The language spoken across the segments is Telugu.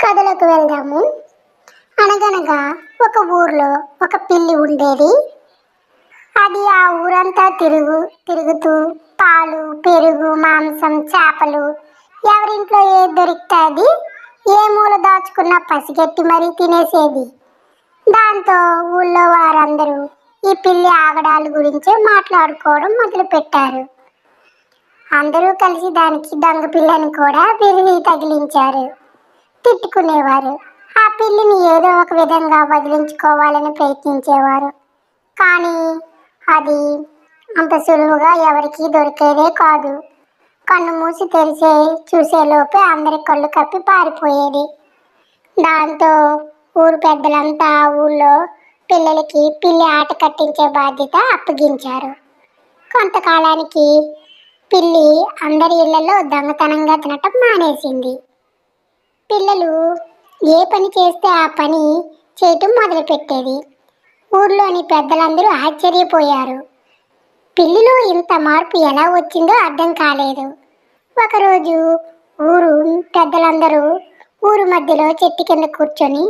కథలకు వెళ్దాము. అనగనగా ఒక ఊర్లో ఒక పిల్లి ఉండేది. అది ఆ ఊరంతా తిరుగుతూ పాలు, పెరుగు, మాంసం, చేపలు ఎవరింట్లో ఏది దొరికితే అది ఏ మూల దాచుకున్న పసిగట్టి మరీ తినేసేది. దాంతో ఊళ్ళో వారందరూ ఈ పిల్లి ఆగడాల గురించే మాట్లాడుకోవడం మొదలుపెట్టారు. అందరూ కలిసి దానికి దొంగ పిల్లని కూడా బిరిగి తగిలించారు. తిట్టుకునేవారు. ఆ పిల్లిని ఏదో ఒక విధంగా వదిలించుకోవాలని ప్రయత్నించేవారు. కానీ అది అంత సులువుగా ఎవరికీ దొరికేదే కాదు. కన్ను మూసి తెరిచే చూసేలోపే అందరి కళ్ళు కప్పి పారిపోయేది. దాంతో ఊరు పెద్దలంతా ఊళ్ళో పిల్లలకి పిల్లి ఆట కట్టించే బాధ్యత అప్పగించారు. కొంతకాలానికి పిల్లి అందరి ఇళ్లలో దొంగతనంగా తినటం మానేసింది. పిల్లలు ఏ పని చేస్తే ఆ పని చేయటం మొదలుపెట్టేది. ఊర్లోని పెద్దలందరూ ఆశ్చర్యపోయారు. పిల్లిలో ఇంత మార్పు ఎలా వచ్చిందో అర్థం కాలేదు. ఒకరోజు ఊరు పెద్దలందరూ ఊరు మధ్యలో చెట్టు కింద కూర్చొని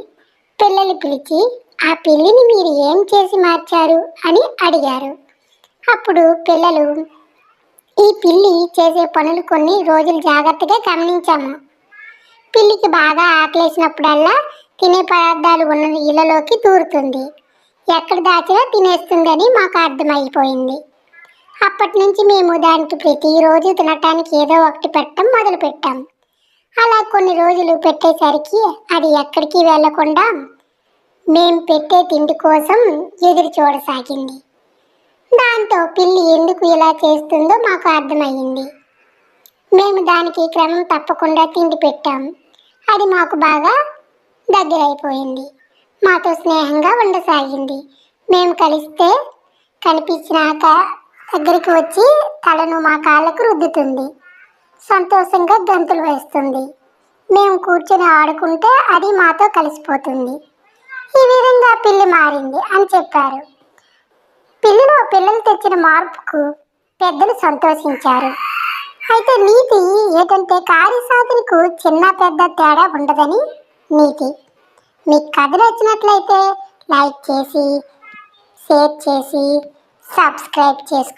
పిల్లలు పిలిచి ఆ పిల్లిని మీరు ఏం చేసి మార్చారు అని అడిగారు. అప్పుడు పిల్లలు ఈ పిల్లి చేసే పనులు కొన్ని రోజులు జాగ్రత్తగా గమనించాము. పిల్లికి బాగా ఆకలేసినప్పుడల్లా తినే పదార్థాలు ఉన్న ఇళ్లలోకి దూరుతుంది. ఎక్కడ దాచినా తినేస్తుందని మాకు అర్థమైపోయింది. అప్పటి నుంచి మేము దానికి ప్రతిరోజు తినటానికి ఏదో ఒకటి పెట్టడం మొదలుపెట్టాం. అలా కొన్ని రోజులు పెట్టేసరికి అది ఎక్కడికి వెళ్లకుండా మేము పెట్టే తిండి కోసం ఎదురు చూడసాగింది. దాంతో పిల్లి ఎందుకు ఇలా చేస్తుందో మాకు అర్థమయ్యింది. మేము దానికి క్రమం తప్పకుండా తిండి పెట్టాం. అది మాకు బాగా దగ్గరైపోయింది. మాతో స్నేహంగా ఉండసాగింది. మేము కలిస్తే కనిపించినాక దగ్గరికి వచ్చి తలను మా కాళ్ళకు రుద్దుతుంది. సంతోషంగా గంతులు వేస్తుంది. మేము కూర్చొని ఆడుకుంటే అది మాతో కలిసిపోతుంది. ఈ విధంగా పిల్లి మారింది అని చెప్పారు. పిల్లిలో పిల్లలు తెచ్చిన మార్పుకు పెద్దలు సంతోషించారు. అయితే నీతి ఏంటంటే కార్యసాధనకు చిన్న పెద్ద తేడా ఉండదని నీతి. మీకు కథ నచ్చినట్లయితే లైక్ చేసి, షేర్ చేసి, సబ్స్క్రైబ్ చేసుకోండి.